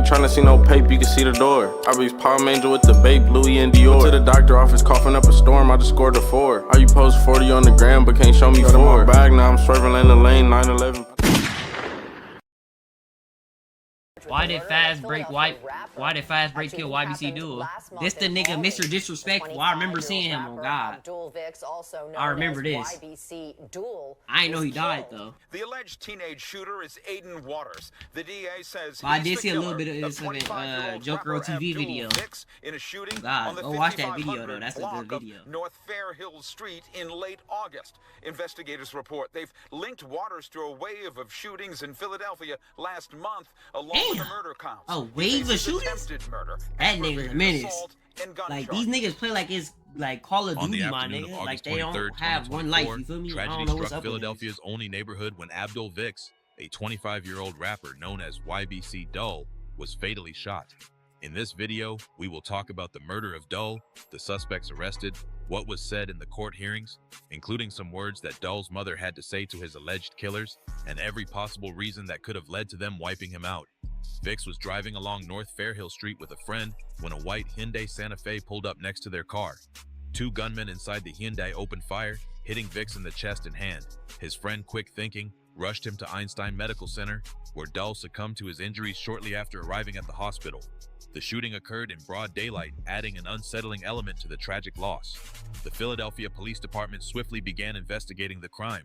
tryna see no paper, you can see the door. Ybc Palm Angel with the babe, Louis and Dior. Went to the doctor office, coughing up a storm, I just scored a 4. How you post 40 on the gram, but can't show me 4? Got in my bag, now I'm swerving lane to lane, 911. Why did Fastbreak kill Ybc Dul? This the nigga Mr. Disrespectful. I remember seeing him on God. I remember this. I ain't know he died though. The alleged teenage shooter is Aiden Waters. The DA says I did see a little bit of this Joker on TV video. In a shooting God, go watch that video though. That's a good video. North Fairhill Street in late August. Investigators report they've linked Waters to a wave of shootings in Philadelphia last month, along with the murder counts. A wave of shootings? Murder, that nigga's a menace. Like these niggas play like it's like Call of Duty, my nigga. Like they don't have one life. You feel me? I don't know what's up. Philadelphia's only neighborhood when Abdul Vix, a 25-year-old rapper known as Ybc Dul, was fatally shot. In this video, we will talk about the murder of Dul, the suspects arrested, what was said in the court hearings, including some words that Dul's mother had to say to his alleged killers, and every possible reason that could have led to them wiping him out. Vix was driving along North Fairhill Street with a friend when a white Hyundai Santa Fe pulled up next to their car. Two gunmen inside the Hyundai opened fire, hitting Vix in the chest and hand. His friend, quick thinking, rushed him to Einstein Medical Center, where Dul succumbed to his injuries shortly after arriving at the hospital. The shooting occurred in broad daylight, adding an unsettling element to the tragic loss. The Philadelphia Police Department swiftly began investigating the crime.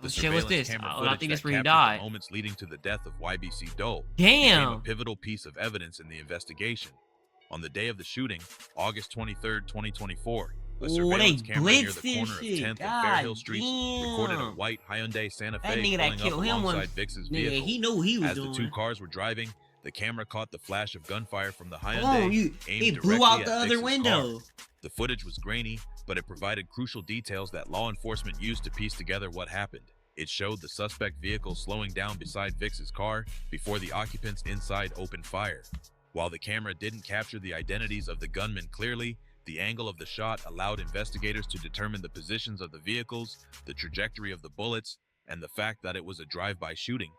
The surveillance camera footage that captured the moments leading to the death of Ybc Dul became a pivotal piece of evidence in the investigation. On the day of the shooting, August 23, 2024, a surveillance camera near the corner of 10th and Fairhill Streets recorded a white Hyundai Santa Fe pulling up alongside Vix's vehicle. He knew what he was doing. As the two cars were driving, the camera caught the flash of gunfire from the Hyundai aimed blew directly out at the other Vix's window. car. The footage was grainy, but it provided crucial details that law enforcement used to piece together what happened. It showed the suspect vehicle slowing down beside Vix's car before the occupants inside opened fire. While the camera didn't capture the identities of the gunmen clearly, the angle of the shot allowed investigators to determine the positions of the vehicles, the trajectory of the bullets, and the fact that it was a drive-by shooting.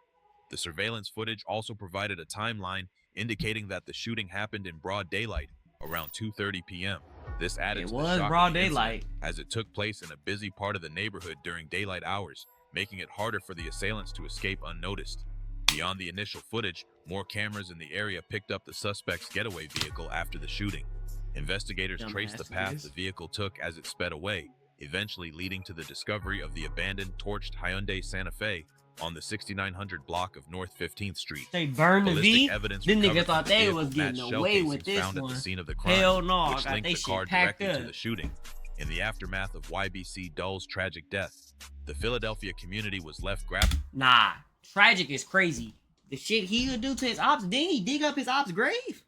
The surveillance footage also provided a timeline indicating that the shooting happened in broad daylight, around 2:30 p.m. This added to the shock of the incident, as it took place in a busy part of the neighborhood during daylight hours, making it harder for the assailants to escape unnoticed. Beyond the initial footage, more cameras in the area picked up the suspect's getaway vehicle after the shooting. Investigators traced the path the vehicle took as it sped away, eventually leading to the discovery of the abandoned torched Hyundai Santa Fe on the 6900 block of North 15th Street. They burned the V? Them niggas thought they was getting away with this found one. At the scene of the crime, hell no, which linked the car directly to the shooting. In the aftermath of Ybc Dul's tragic death, the Philadelphia community was left grappling. Nah, tragic is crazy. The shit he would do to his ops, didn't he dig up his ops' grave?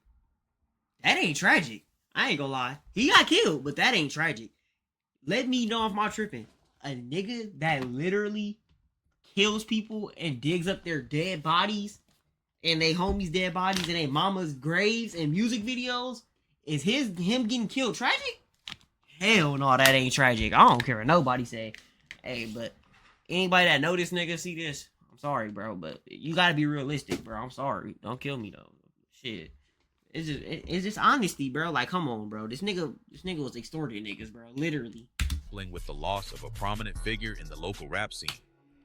That ain't tragic. I ain't gonna lie. He got killed, but that ain't tragic. Let me know if I'm tripping. A nigga that literally kills people and digs up their dead bodies and they homies' dead bodies and they mama's graves and music videos, is him getting killed tragic? Hell no, that ain't tragic. I don't care what nobody say. Hey, but anybody that know this nigga see this, I'm sorry, bro, but you gotta be realistic, bro. I'm sorry. Don't kill me though. Shit. It's just honesty, bro. Like, come on, bro. This nigga was extorting niggas, bro. Literally. With the loss of a prominent figure in the local rap scene.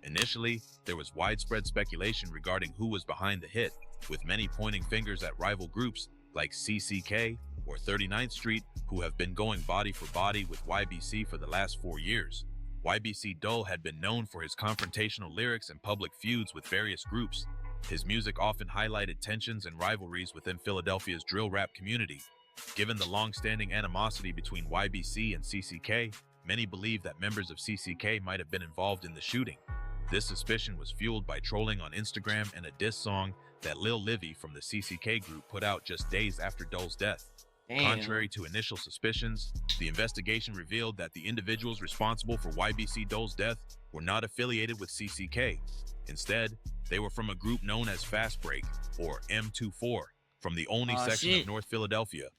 Initially, there was widespread speculation regarding who was behind the hit, with many pointing fingers at rival groups like CCK or 39th Street, who have been going body for body with Ybc for the last 4 years. Ybc Dul had been known for his confrontational lyrics and public feuds with various groups. His music often highlighted tensions and rivalries within Philadelphia's drill rap community. Given the long-standing animosity between Ybc and CCK, many believe that members of CCK might have been involved in the shooting. This suspicion was fueled by trolling on Instagram and a diss song that Lil Livy from the CCK group put out just days after Dul's death. Damn. Contrary to initial suspicions, the investigation revealed that the individuals responsible for Ybc Dul's death were not affiliated with CCK. Instead, they were from a group known as Fastbreak, or M24, from the only section of North Philadelphia.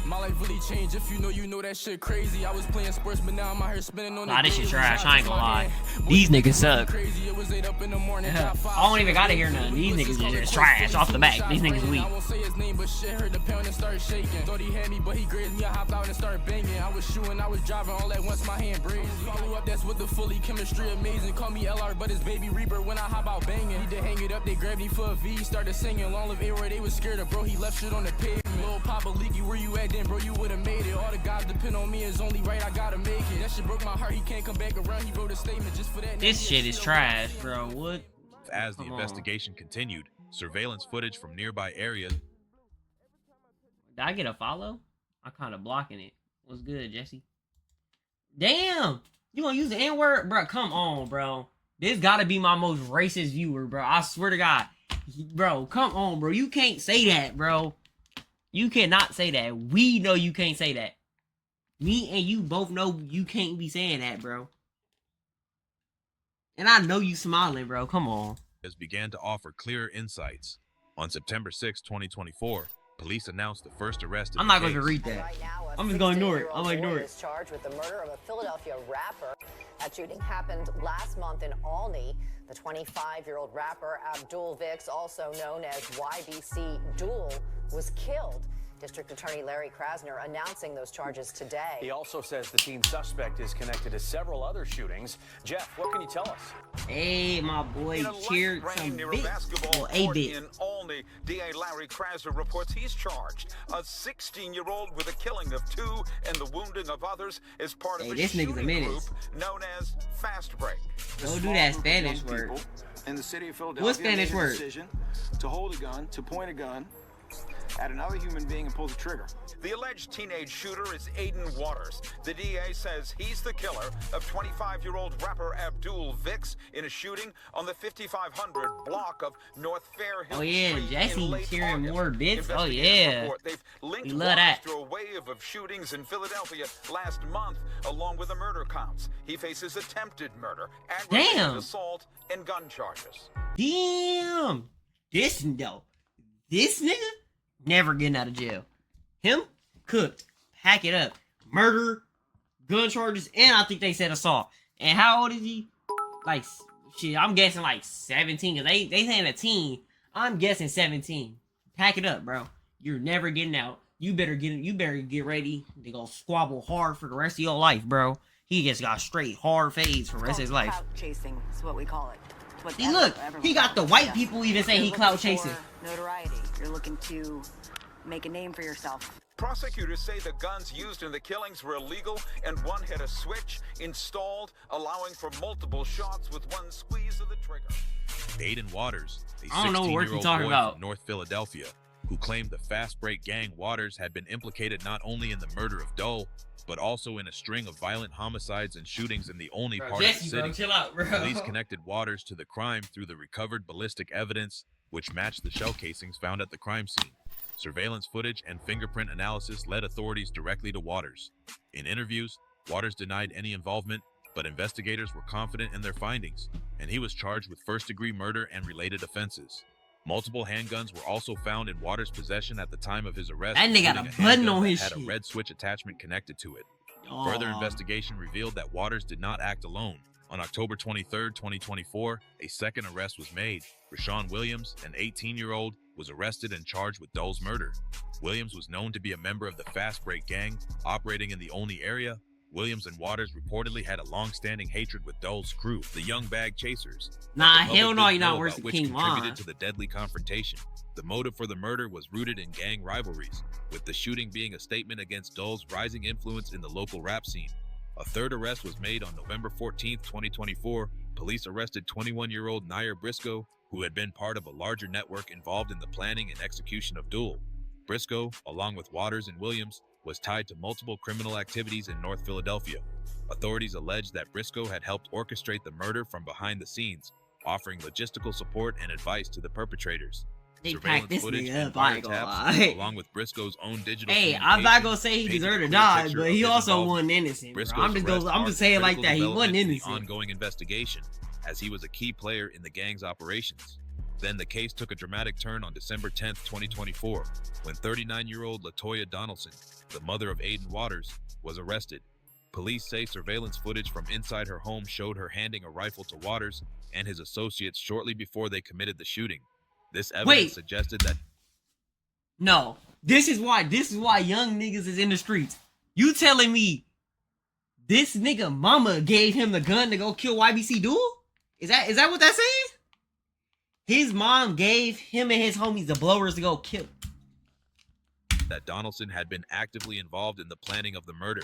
My life really changed. If you know that shit crazy. I was playing sports, but now I'm out here spinning on Nah, this shit trash. I ain't gonna lie. These niggas suck. Crazy. It was 8 up in the morning. I don't even gotta hear none. These niggas just trash off the back. These niggas weak. I won't say his name, but shit heard the pound and started shaking. Thought he had me, but he grazed me. I hopped out and started banging. I was shooting, I was driving all at once. My hand braced. Follow up, that's with the fully chemistry amazing. Call me LR, but it's Baby Reaper when I hop out banging. He did hang it up, they grabbed me for a V. Started singing. Long live A-Roy, they was scared of bro. He left shit on the pavement. Lil Papa Leaky, where you at then, bro? You would've made it. All the guys depend on me. It's only right, I gotta make it. That shit broke my heart. He can't come back around. He wrote a statement just for that. This shit is trash, bro. What? As the investigation continued, surveillance footage from nearby areas. Did I get a follow? I'm kind of blocking it. What's good, Jesse? Damn! You gonna use the N-word? Bro, come on, bro. This gotta be my most racist viewer, bro. I swear to God. Bro, come on, bro. You can't say that, bro. You cannot say that. We know you can't say that. Me and you both know you can't be saying that, bro. And I know you smiling, bro. Come on. Began to offer clearer insights. On September 6, 2024, police announced the first arrest. I'm not going to read that. I'm just going to ignore it. I'm going to ignore it. Is charged with the murder of a Philadelphia rapper. That shooting happened last month in Albany. The 25-year-old rapper Abdul Vix, also known as Ybc Dul, was killed. District Attorney Larry Krasner announcing those charges today. He also says the teen suspect is connected to several other shootings. Jeff, what can you tell us? Hey, my boy, cheered some bits. Well, a bit. In Olney, DA Larry Krasner reports he's charged. A 16-year-old with the killing of 2 and the wounding of others is part of a This nigga's a shooting menace. group known as Fastbreak. Go do that Spanish word. In the city of Philadelphia, What Spanish made a word? decision to hold a gun, to point a gun at another human being and pull the trigger. The alleged teenage shooter is Aiden Waters. The DA says he's the killer of 25-year-old rapper Abdul Vix in a shooting on the 5500 block of North Fairhill Oh, yeah, Street Jesse in late cheering August. more bits. Oh, Investigators yeah. report they've linked We love Waters that. to a wave of shootings in Philadelphia last month, along with the murder counts. He faces attempted murder, aggravated Damn. assault, and gun charges. Damn. This nigga never getting out of jail. Him cooked, pack it up, murder, gun charges, and I think they said assault. And how old is he? Like shit, I'm guessing like 17. Cause they saying a teen. I'm guessing 17. Pack it up, bro. You're never getting out. You better get ready. They gonna squabble hard for the rest of your life, bro. He just got straight hard fades for the rest of his life. Clout chasing is what we call it. What See, look, he got the white does. people even saying You're he clout looking chasing. for notoriety. You're looking to make a name for yourself. Prosecutors say the guns used in the killings were illegal and one had a switch installed, allowing for multiple shots with one squeeze of the trigger. Aiden Waters, a I don't know what we're 16-year-old talking boy about. from North Philadelphia, who claimed the Fastbreak gang Waters had been implicated not only in the murder of Dul, but also in a string of violent homicides and shootings in the only Bro, part Jesse, of the bro, city. chill out, bro. Police connected Waters to the crime through the recovered ballistic evidence, which matched the shell casings found at the crime scene. Surveillance footage and fingerprint analysis led authorities directly to Waters. In interviews, Waters denied any involvement, but investigators were confident in their findings, and he was charged with first-degree murder and related offenses. Multiple handguns were also found in Waters' possession at the time of his arrest. That nigga got a including button handgun on that his had a shit. red switch attachment connected to it. Aw. Further investigation revealed that Waters did not act alone. On October 23, 2024, a second arrest was made. Rashawn Williams, an 18-year-old, was arrested and charged with Dul's murder. Williams was known to be a member of the Fastbreak gang, operating in the Olney area. Williams and Waters reportedly had a long-standing hatred with Dul's crew, the Young Bag Chasers. Nah, The public hell no, didn't you're not know worse about than which King contributed Von. to the deadly confrontation. The motive for the murder was rooted in gang rivalries, with the shooting being a statement against Dul's rising influence in the local rap scene. A third arrest was made on November 14, 2024. Police arrested 21-year-old Nair Briscoe, who had been part of a larger network involved in the planning and execution of Dul. Briscoe, along with Waters and Williams, was tied to multiple criminal activities in North Philadelphia. Authorities alleged that Briscoe had helped orchestrate the murder from behind the scenes, offering logistical support and advice to the perpetrators. They Surveillance packed this footage nigga and up, I ain't gonna wiretaps, lie. along with Briscoe's own digital Hey, I'm not communications, gonna say he painted a deserved to clear die, picture but of he his also involvement. wasn't innocent. Bro. Briscoe's I'm just arrest gonna marked say it like critical that. He wasn't development in the innocent. ongoing investigation, as he was a key player in the gang's operations. Then the case took a dramatic turn on December 10th, 2024, when 39-year-old LaToya Donaldson, the mother of Aiden Waters, was arrested. Police say surveillance footage from inside her home showed her handing a rifle to Waters and his associates shortly before they committed the shooting. This evidence suggested that... No, this is why young niggas is in the streets. You telling me this nigga mama gave him the gun to go kill Ybc Dul? Is that what that's saying? His mom gave him and his homies the blowers to go kill. That Donaldson had been actively involved in the planning of the murder.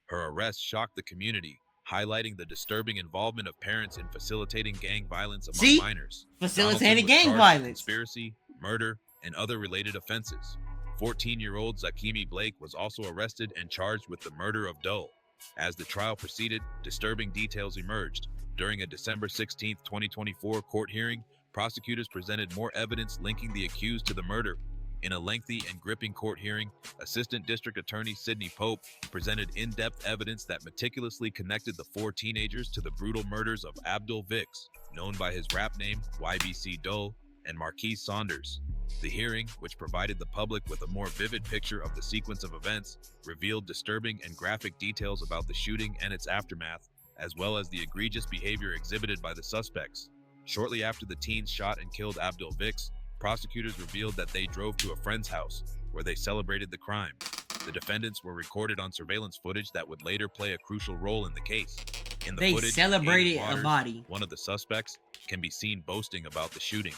Her arrest shocked the community, highlighting the disturbing involvement of parents in facilitating gang violence among minors. Facilitating gang violence, conspiracy, murder, and other related offenses. 14-year-old Zakimi Blake was also arrested and charged with the murder of Dul. As the trial proceeded, disturbing details emerged. During a December 16, 2024 court hearing, prosecutors presented more evidence linking the accused to the murder. In a lengthy and gripping court hearing, Assistant District Attorney Sidney Pope presented in-depth evidence that meticulously connected the 4 teenagers to the brutal murders of Abdul Vix, known by his rap name Ybc Dul, and Marquise Saunders. The hearing, which provided the public with a more vivid picture of the sequence of events, revealed disturbing and graphic details about the shooting and its aftermath, as well as the egregious behavior exhibited by the suspects. Shortly after the teens shot and killed Abdul Vix, prosecutors revealed that they drove to a friend's house, where they celebrated the crime. The defendants were recorded on surveillance footage that would later play a crucial role in the case. In the they footage, celebrated Waters, a body. one of the suspects, can be seen boasting about the shooting.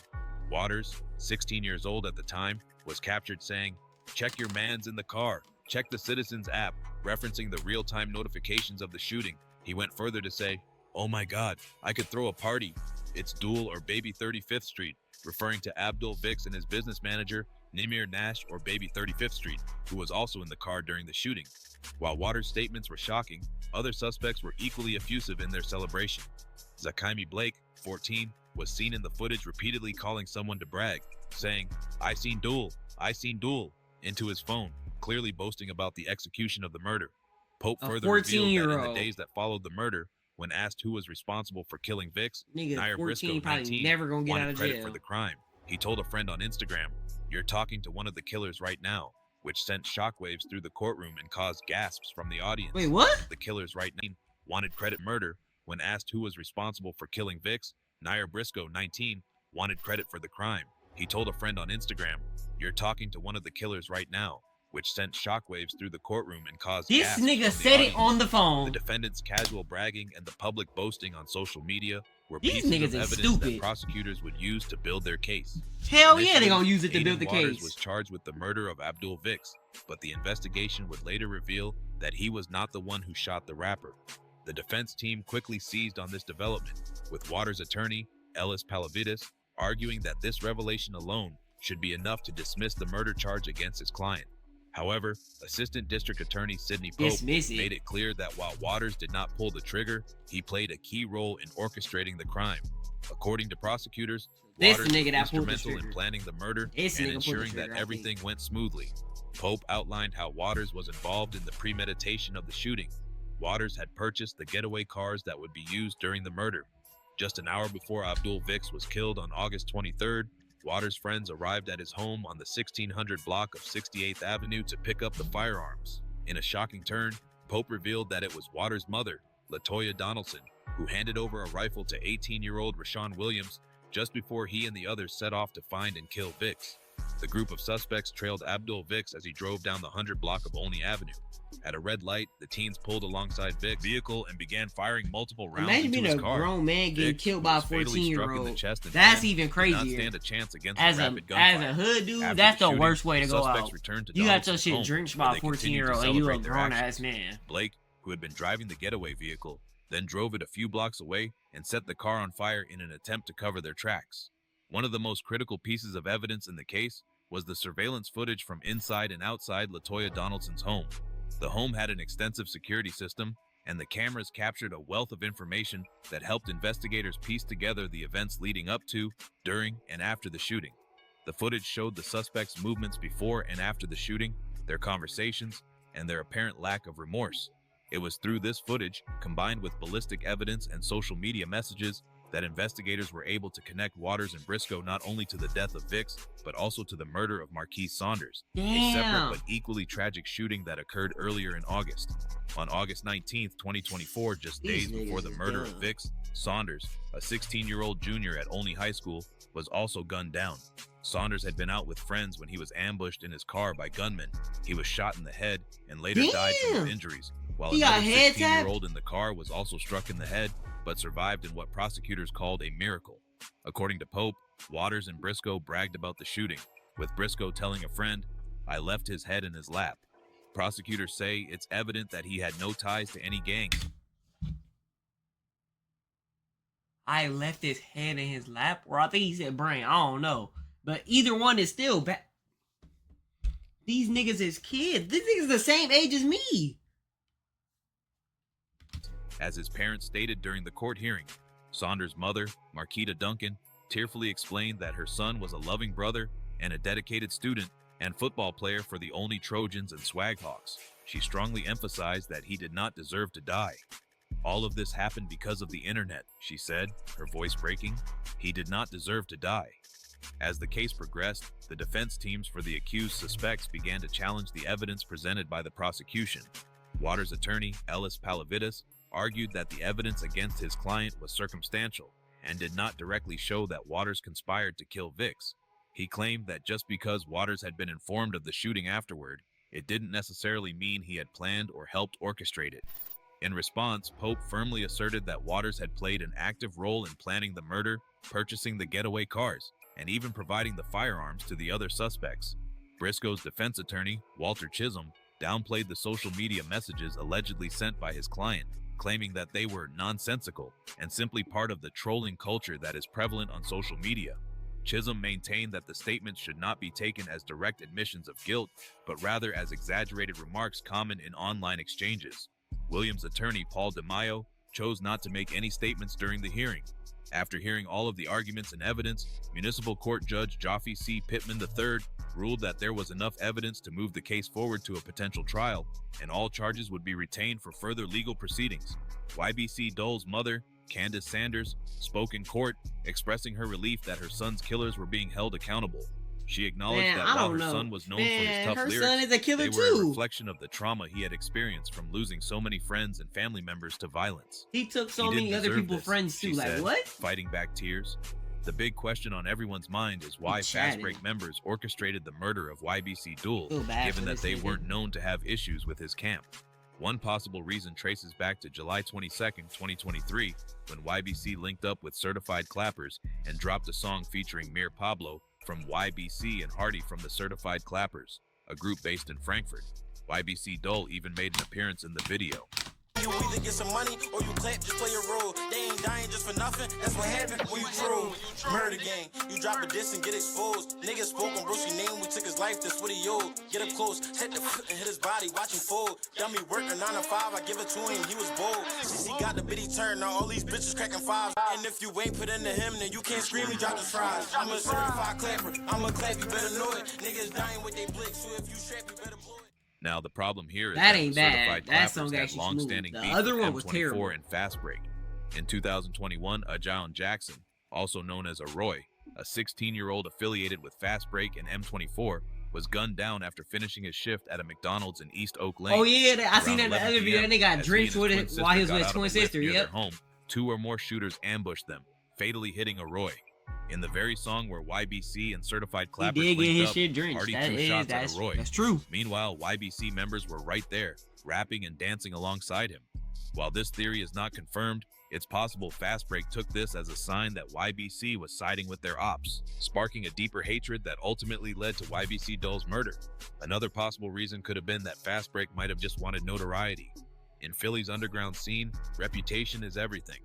Waters, 16 years old at the time, was captured saying, "Check your mans in the car. Check the Citizens app," referencing the real-time notifications of the shooting. He went further to say, "Oh my God, I could throw a party. It's Dul or Baby 35th Street," referring to Abdul Vix and his business manager, Nimir Nash or Baby 35th Street, who was also in the car during the shooting. While Waters' statements were shocking, other suspects were equally effusive in their celebration. Zakimi Blake, 14, was seen in the footage repeatedly calling someone to brag, saying, I seen Dul, into his phone, clearly boasting about the execution of the murder. Pope further revealed that in the days that followed the murder, when asked who was responsible for killing Vix, Nair Briscoe, 19, never gonna get wanted out of credit jail for the crime. He told a friend on Instagram, "You're talking to one of the killers right now," which sent shockwaves through the courtroom and caused gasps from the audience. Wait, what? The killers right now wanted credit murder. When asked who was responsible for killing Vix, Nair Briscoe, 19, wanted credit for the crime. He told a friend on Instagram, "You're talking to one of the killers right now," which sent shockwaves through the courtroom and caused this gasps nigga from said the it on the phone. The defendant's casual bragging and the public boasting on social media were These pieces niggas of is evidence stupid. that prosecutors would use to build their case. Hell yeah, Initially, they gonna use it to Aiden build the Waters case. was charged with the murder of Abdul Vix, but the investigation would later reveal that he was not the one who shot the rapper. The defense team quickly seized on this development, with Waters' attorney, Ellis Palavides, arguing that this revelation alone should be enough to dismiss the murder charge against his client. However, Assistant District Attorney Sidney Pope made it clear that while Waters did not pull the trigger, he played a key role in orchestrating the crime. According to prosecutors, Waters was instrumental in planning the murder and ensuring that everything went smoothly. Pope outlined how Waters was involved in the premeditation of the shooting. Waters had purchased the getaway cars that would be used during the murder. Just an hour before Abdul Vix was killed on August 23rd, Waters' friends arrived at his home on the 1600 block of 68th Avenue to pick up the firearms. In a shocking turn, Pope revealed that it was Waters' mother, LaToya Donaldson, who handed over a rifle to 18-year-old Rashawn Williams just before he and the others set off to find and kill Vix. The group of suspects trailed Abdul Vix as he drove down the 100 block of Olney Avenue. At a red light, the teens pulled alongside Vic's vehicle and began firing multiple rounds into his car. Imagine being a grown man getting killed by a 14-year-old. That's even crazier. Did not stand a chance against as a hood dude, after that's the worst way to go out. You got your shit drenched by a 14-year-old and you a grown-ass man. Blake, who had been driving the getaway vehicle, then drove it a few blocks away and set the car on fire in an attempt to cover their tracks. One of the most critical pieces of evidence in the case was the surveillance footage from inside and outside LaToya Donaldson's home. The home had an extensive security system, and the cameras captured a wealth of information that helped investigators piece together the events leading up to, during, and after the shooting. The footage showed the suspects' movements before and after the shooting, their conversations, and their apparent lack of remorse. It was through this footage, combined with ballistic evidence and social media messages, that investigators were able to connect Waters and Briscoe not only to the death of Vicks, but also to the murder of Marquise Saunders, a separate but equally tragic shooting that occurred earlier in August. On August 19th, 2024, just days before the murder of Vicks, Saunders, a 16-year-old junior at Olney High School, was also gunned down. Saunders had been out with friends when he was ambushed in his car by gunmen. He was shot in the head and later died from his injuries, while another 16-year-old in the car was also struck in the head, but survived in what prosecutors called a miracle. According to Pope, Waters and Briscoe bragged about the shooting, with Briscoe telling a friend, "I left his head in his lap." Prosecutors say it's evident that he had no ties to any gangs. I left his head in his lap, or I think he said brain. I don't know. But either one is still bad. These niggas is kids. These niggas the same age as me. As his parents stated during the court hearing, Saunders' mother, Marquita Duncan, tearfully explained that her son was a loving brother and a dedicated student and football player for the Olney Trojans and Swaghawks. She strongly emphasized that he did not deserve to die. "All of this happened because of the internet," she said, her voice breaking. "He did not deserve to die." As the case progressed, the defense teams for the accused suspects began to challenge the evidence presented by the prosecution. Waters' attorney, Ellis Palavidas, argued that the evidence against his client was circumstantial and did not directly show that Waters conspired to kill Vicks. He claimed that just because Waters had been informed of the shooting afterward, it didn't necessarily mean he had planned or helped orchestrate it. In response, Pope firmly asserted that Waters had played an active role in planning the murder, purchasing the getaway cars, and even providing the firearms to the other suspects. Briscoe's defense attorney, Walter Chisholm, downplayed the social media messages allegedly sent by his client, claiming that they were nonsensical and simply part of the trolling culture that is prevalent on social media. Chisholm maintained that the statements should not be taken as direct admissions of guilt, but rather as exaggerated remarks common in online exchanges. Williams' attorney, Paul DeMaio, chose not to make any statements during the hearing. After hearing all of the arguments and evidence, Municipal Court Judge Joffe C. Pittman III ruled that there was enough evidence to move the case forward to a potential trial, and all charges would be retained for further legal proceedings. Ybc Dul's mother, Candace Sanders, spoke in court, expressing her relief that her son's killers were being held accountable. She acknowledged that while her son was known for his tough lyrics, son is a killer they were a too. reflection of the trauma he had experienced from losing so many friends and family members to violence. He took so He many didn't other deserve people's this, friends she too. Like said, what? fighting back tears. The big question on everyone's mind is why Fastbreak members orchestrated the murder of Ybc Dul, given that they weren't known to have issues with his camp. One possible reason traces back to July 22nd, 2023, when Ybc linked up with Certified Clappers and dropped a song featuring Mir Pablo from Ybc and Hardy from the Certified Clappers, a group based in Frankfurt. Ybc Dul even made an appearance in the video. You either get some money or you clap, just play your role. They ain't dying just for nothing, that's what happened when you troll. Murder gang, you drop a diss and get exposed. Niggas spoke on Brucey name, we took his life, that's what he owed. Get up close, hit the foot and hit his body, watch him fold. Dummy worked a 9 to 5, I give it to him, he was bold. He got the bitty turn, now all these bitches cracking 5. And if you ain't put into him, then you can't scream, he drop the fries. I'm a certified clapper, I'm a clap, you better know it. Niggas dying with they blick, so if you strap, you better blow it. Now, the problem here is That that ain't the Certified bad. That Clappers song had actually long-standing smooth. The beef other with one was M24 terrible. and Fastbreak. In 2021, Ajaon Jackson, also known as Aroy, a 16-year-old affiliated with Fastbreak and M24, was gunned down after finishing his shift at a McDonald's in East Oak Lane. Oh yeah, I seen that in the Around other video. 11 And they got as drenched he and with his it twin while he was sister with got his out twin of a lift sister. near their Yep. home, 2 or more shooters ambushed them, fatally hitting Aroy. In the very song where Ybc and Certified He Clappers did get linked his up, shit drenched. Hardy That threw is, shots at Aroy. that's true. Meanwhile, Ybc members were right there, rapping and dancing alongside him. While this theory is not confirmed, it's possible Fastbreak took this as a sign that Ybc was siding with their ops, sparking a deeper hatred that ultimately led to Ybc Dul's murder. Another possible reason could have been that Fastbreak might have just wanted notoriety. In Philly's underground scene, reputation is everything.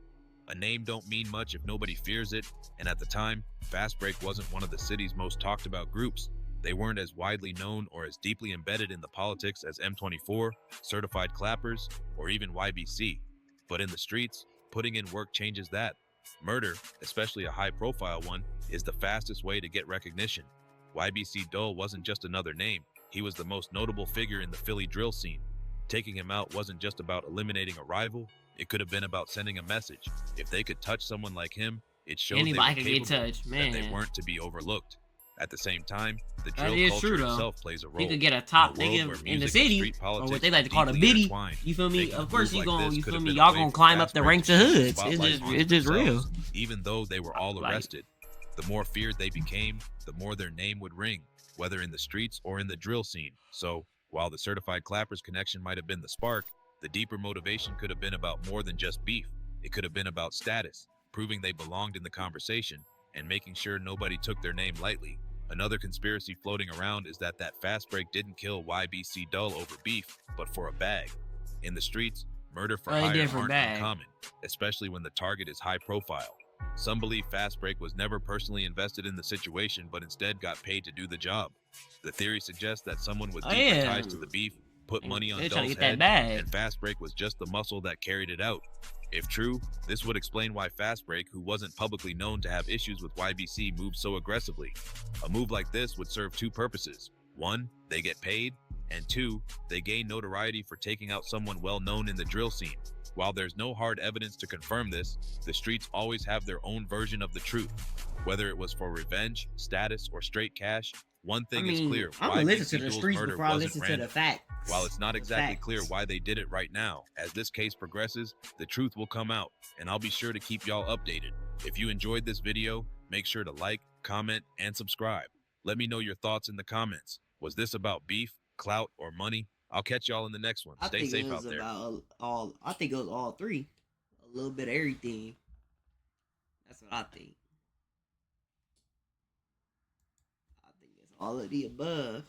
A name don't mean much if nobody fears it, and at the time, Fastbreak wasn't one of the city's most talked about groups. They weren't as widely known or as deeply embedded in the politics as M24, Certified Clappers, or even Ybc. But in the streets, putting in work changes that. Murder, especially a high-profile one, is the fastest way to get recognition. Ybc Dul wasn't just another name, he was the most notable figure in the Philly drill scene. Taking him out wasn't just about eliminating a rival, It could have been about sending a message. If they could touch someone like him, it showed they Anybody were could get capable, touched, that they man. weren't to be overlooked. At the same time, the That drill is culture true, though. itself plays a role. You could get a In top world nigga where in the music and city, street or what politics they like to call a deeply biddy. intertwined, You feel me? making Of a course, move you like gon' this you could feel have me? been a Y'all way gonna for climb up the Fastbreak ranks to of keep the hoods. spotlight onto It's just real. themselves. Even though they were all arrested, the more feared they became, the more their name would ring, whether in the streets or in the drill scene. So, while the certified clappers connection might have been the spark, the deeper motivation could have been about more than just beef. It could have been about status, proving they belonged in the conversation, and making sure nobody took their name lightly. Another conspiracy floating around is that Fastbreak didn't kill Ybc Dul over beef, but for a bag. In the streets, murder for hire aren't uncommon, especially when the target is high profile. Some believe Fastbreak was never personally invested in the situation, but instead got paid to do the job. The theory suggests that someone with deeper ties to the beef put money on Dul's head, and Fastbreak was just the muscle that carried it out. If true, this would explain why Fastbreak, who wasn't publicly known to have issues with YBC, moved so aggressively. A move like this would serve two purposes. One, they get paid, and two, they gain notoriety for taking out someone well known in the drill scene. While there's no hard evidence to confirm this, the streets always have their own version of the truth. Whether it was for revenge, status, or straight cash, one thing is clear: I'm gonna listen YBC to the Dul's streets murder before I wasn't listen to random. the facts. While it's not exactly clear why they did it right now, as this case progresses, the truth will come out, and I'll be sure to keep y'all updated. If you enjoyed this video, make sure to like, comment, and subscribe. Let me know your thoughts in the comments. Was this about beef, clout, or money? I'll catch y'all in the next one. Stay safe out there. I think it was all three. A little bit of everything. That's what I think. I think it's all of the above.